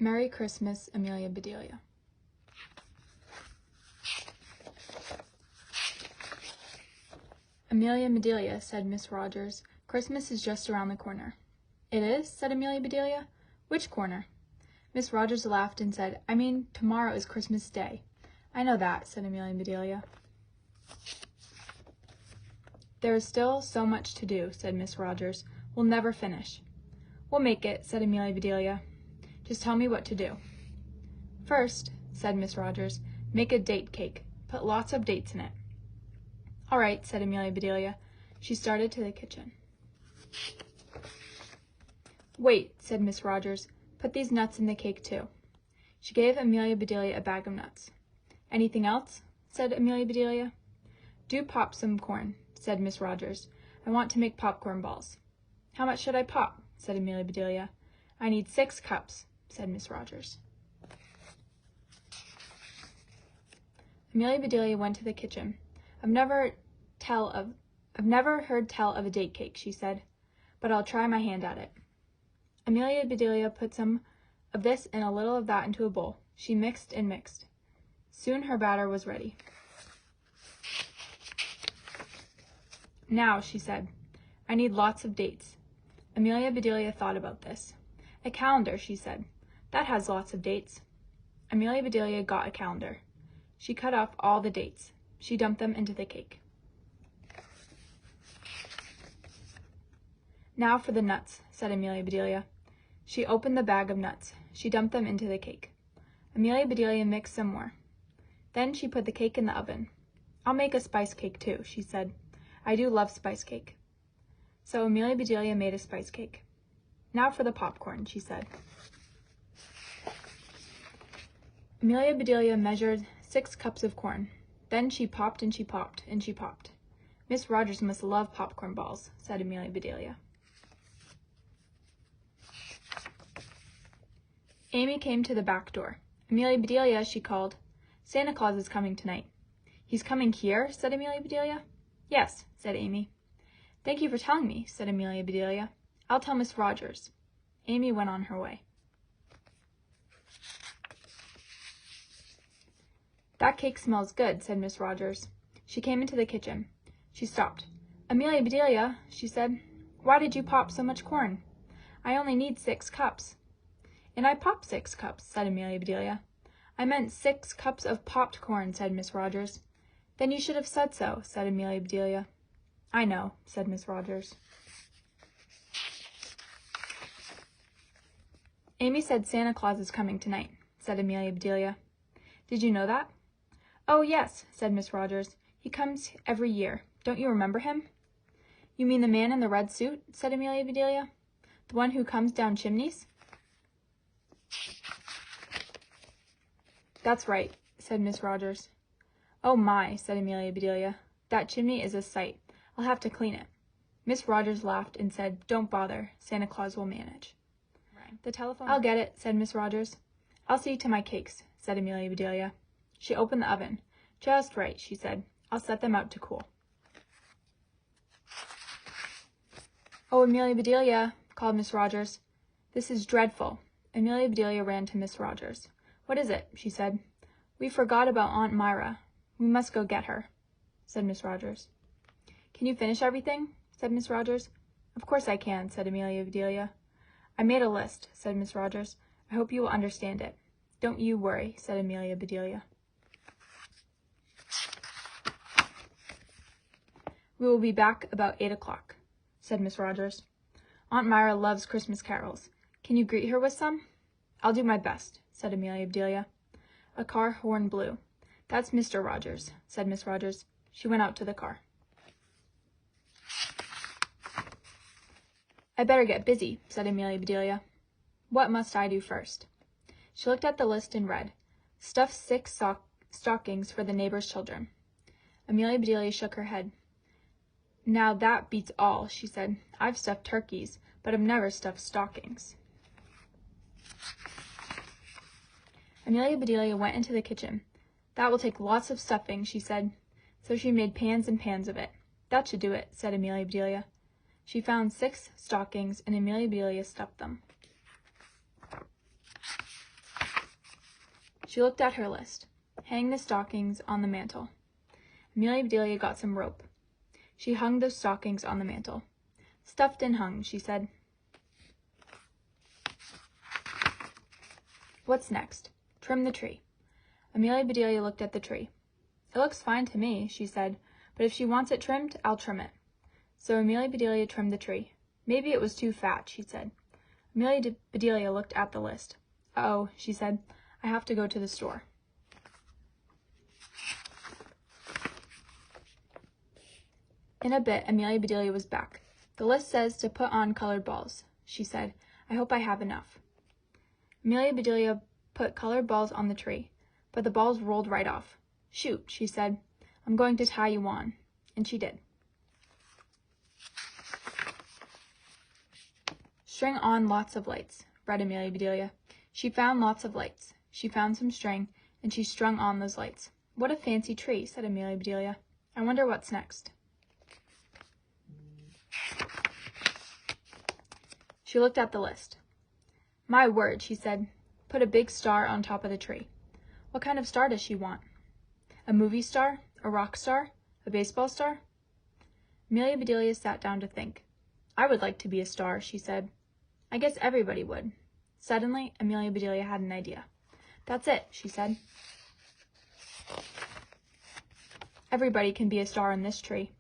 Merry Christmas, Amelia Bedelia. Amelia Bedelia, said Miss Rogers, Christmas is just around the corner. It is? Said Amelia Bedelia. Which corner? Miss Rogers laughed and said, I mean, tomorrow is Christmas Day. I know that, said Amelia Bedelia. There is still so much to do, said Miss Rogers. We'll never finish. We'll make it, said Amelia Bedelia. Just tell me what to do. First, said Miss Rogers, make a date cake. Put lots of dates in it. All right, said Amelia Bedelia. She started to the kitchen. Wait, said Miss Rogers. Put these nuts in the cake, too. She gave Amelia Bedelia a bag of nuts. Anything else? Said Amelia Bedelia. Do pop some corn, said Miss Rogers. I want to make popcorn balls. How much should I pop? Said Amelia Bedelia. I need 6 cups, said Miss Rogers. Amelia Bedelia went to the kitchen. I've never heard tell of a date cake, she said, but I'll try my hand at it. Amelia Bedelia put some of this and a little of that into a bowl. She mixed and mixed. Soon her batter was ready. Now, she said, I need lots of dates. Amelia Bedelia thought about this. A calendar, she said. That has lots of dates. Amelia Bedelia got a calendar. She cut off all the dates. She dumped them into the cake. Now for the nuts, said Amelia Bedelia. She opened the bag of nuts. She dumped them into the cake. Amelia Bedelia mixed some more. Then she put the cake in the oven. I'll make a spice cake too, she said. I do love spice cake. So Amelia Bedelia made a spice cake. Now for the popcorn, she said. Amelia Bedelia measured 6 cups of corn. Then she popped and she popped and she popped. Miss Rogers must love popcorn balls, said Amelia Bedelia. Amy came to the back door. Amelia Bedelia, she called. Santa Claus is coming tonight. He's coming here, said Amelia Bedelia. Yes, said Amy. Thank you for telling me, said Amelia Bedelia. I'll tell Miss Rogers. Amy went on her way. That cake smells good, said Miss Rogers. She came into the kitchen. She stopped. Amelia Bedelia, she said, why did you pop so much corn? I only need 6 cups. And I popped 6 cups, said Amelia Bedelia. I meant 6 cups of popped corn, said Miss Rogers. Then you should have said so, said Amelia Bedelia. I know, said Miss Rogers. Amy said Santa Claus is coming tonight, said Amelia Bedelia. Did you know that? Oh, yes, said Miss Rogers. He comes every year. Don't you remember him? You mean the man in the red suit, said Amelia Bedelia. The one who comes down chimneys? That's right, said Miss Rogers. Oh my, said Amelia Bedelia. That chimney is a sight. I'll have to clean it. Miss Rogers laughed and said, Don't bother. Santa Claus will manage. The telephone. I'll get it, said Miss Rogers. I'll see to my cakes, said Amelia Bedelia. She opened the oven. Just right, she said. I'll set them out to cool. Oh, Amelia Bedelia, called Miss Rogers. This is dreadful. Amelia Bedelia ran to Miss Rogers. What is it? She said. We forgot about Aunt Myra. We must go get her, said Miss Rogers. Can you finish everything? Said Miss Rogers. Of course I can, said Amelia Bedelia. I made a list, said Miss Rogers. I hope you will understand it. Don't you worry, said Amelia Bedelia. We will be back about 8 o'clock, said Miss Rogers. Aunt Myra loves Christmas carols. Can you greet her with some? I'll do my best, said Amelia Bedelia. A car horn blew. That's Mr. Rogers, said Miss Rogers. She went out to the car. I better get busy, said Amelia Bedelia. What must I do first? She looked at the list and read, Stuff 6 stockings for the neighbor's children. Amelia Bedelia shook her head. Now that beats all, she said. I've stuffed turkeys, but I've never stuffed stockings. Amelia Bedelia went into the kitchen. That will take lots of stuffing, she said. So she made pans and pans of it. That should do it, said Amelia Bedelia. She found 6 stockings, and Amelia Bedelia stuffed them. She looked at her list. Hang the stockings on the mantel. Amelia Bedelia got some rope. She hung the stockings on the mantel. Stuffed and hung, she said. What's next? Trim the tree. Amelia Bedelia looked at the tree. It looks fine to me, she said, but if she wants it trimmed, I'll trim it. So Amelia Bedelia trimmed the tree. Maybe it was too fat, she said. Amelia Bedelia looked at the list. Uh-oh, she said, I have to go to the store. In a bit, Amelia Bedelia was back. The list says to put on colored balls, she said. I hope I have enough. Amelia Bedelia put colored balls on the tree, but the balls rolled right off. Shoot, she said. I'm going to tie you on. And she did. String on lots of lights, read Amelia Bedelia. She found lots of lights. She found some string, and she strung on those lights. What a fancy tree, said Amelia Bedelia. I wonder what's next. She looked at the list. My word, she said. Put a big star on top of the tree. What kind of star does she want? A movie star? A rock star? A baseball star? Amelia Bedelia sat down to think. I would like to be a star, she said. I guess everybody would. Suddenly, Amelia Bedelia had an idea. That's it, she said. Everybody can be a star in this tree.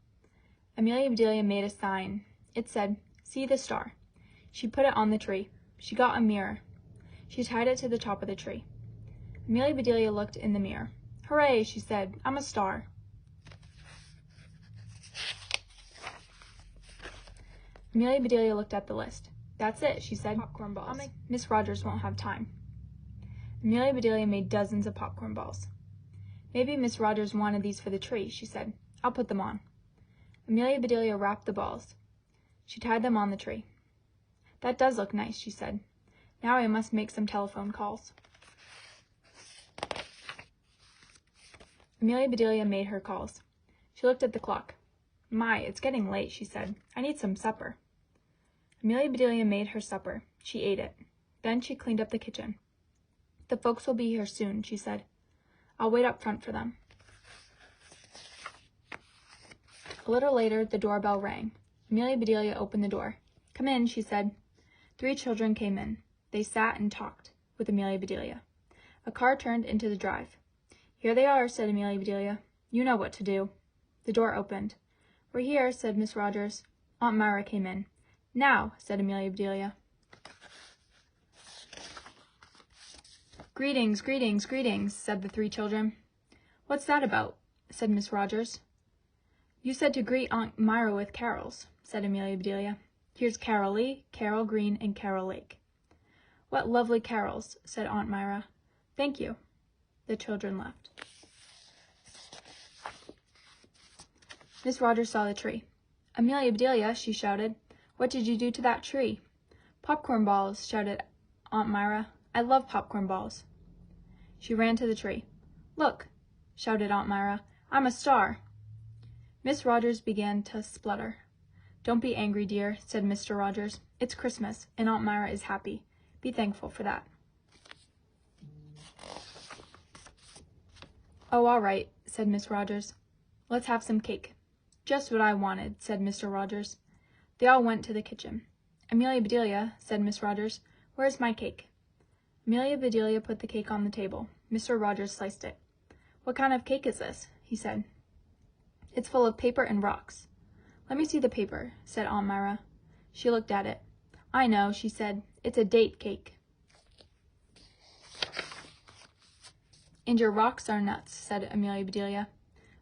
Amelia Bedelia made a sign. It said, See the star. She put it on the tree. She got a mirror. She tied it to the top of the tree. Amelia Bedelia looked in the mirror. Hooray, she said. I'm a star. Amelia Bedelia looked at the list. That's it, she said. Popcorn balls. Miss Rogers won't have time. Amelia Bedelia made dozens of popcorn balls. Maybe Miss Rogers wanted these for the tree, she said. I'll put them on. Amelia Bedelia wrapped the balls. She tied them on the tree. That does look nice, she said. Now I must make some telephone calls. Amelia Bedelia made her calls. She looked at the clock. My, it's getting late, she said. I need some supper. Amelia Bedelia made her supper. She ate it. Then she cleaned up the kitchen. The folks will be here soon, she said. I'll wait up front for them. A little later, the doorbell rang. Amelia Bedelia opened the door. Come in, she said. 3 children came in. They sat and talked with Amelia Bedelia. A car turned into the drive. Here they are, said Amelia Bedelia. You know what to do. The door opened. We're here, said Miss Rogers. Aunt Myra came in. Now, said Amelia Bedelia. Greetings, greetings, greetings, said the 3 children. What's that about? Said Miss Rogers. You said to greet Aunt Myra with carols, said Amelia Bedelia. Here's Carol Lee, Carol Green, and Carol Lake. What lovely carols, said Aunt Myra. Thank you. The children left. Miss Rogers saw the tree. Amelia Bedelia, she shouted. What did you do to that tree? Popcorn balls, shouted Aunt Myra. I love popcorn balls. She ran to the tree. Look, shouted Aunt Myra. I'm a star. Miss Rogers began to splutter. Don't be angry, dear, said Mr. Rogers. It's Christmas, and Aunt Myra is happy. Be thankful for that. Oh, all right, said Miss Rogers. Let's have some cake. Just what I wanted, said Mr. Rogers. They all went to the kitchen. Amelia Bedelia, said Miss Rogers, where's my cake? Amelia Bedelia put the cake on the table. Mr. Rogers sliced it. What kind of cake is this? He said. It's full of paper and rocks. Let me see the paper, said Aunt Myra. She looked at it. I know, she said. It's a date cake. And your rocks are nuts, said Amelia Bedelia.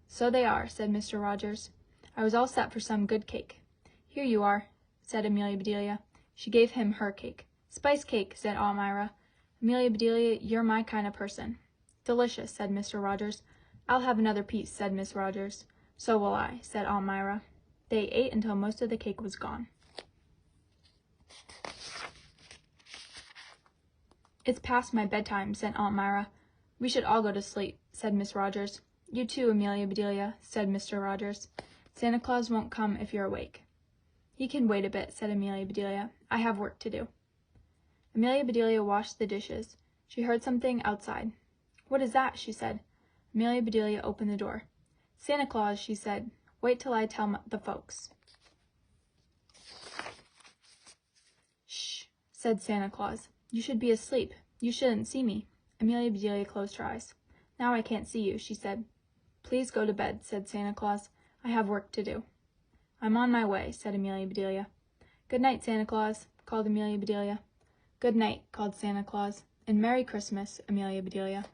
So they are, said Mr. Rogers. I was all set for some good cake. Here you are, said Amelia Bedelia. She gave him her cake. Spice cake, said Aunt Myra. Amelia Bedelia, you're my kind of person. Delicious, said Mr. Rogers. I'll have another piece, said Miss Rogers. So will I, said Aunt Myra. They ate until most of the cake was gone. It's past my bedtime, said Aunt Myra. We should all go to sleep, said Miss Rogers. You too, Amelia Bedelia, said Mr. Rogers. Santa Claus won't come if you're awake. He can wait a bit, said Amelia Bedelia. I have work to do. Amelia Bedelia washed the dishes. She heard something outside. "What is that?" she said. Amelia Bedelia opened the door. "Santa Claus," she said. "Wait till I tell the folks." "Shh," said Santa Claus. "You should be asleep. You shouldn't see me." Amelia Bedelia closed her eyes. "Now I can't see you," she said. "Please go to bed," said Santa Claus. "I have work to do." "I'm on my way," said Amelia Bedelia. "Good night, Santa Claus," called Amelia Bedelia. "Good night," called Santa Claus. "And Merry Christmas, Amelia Bedelia."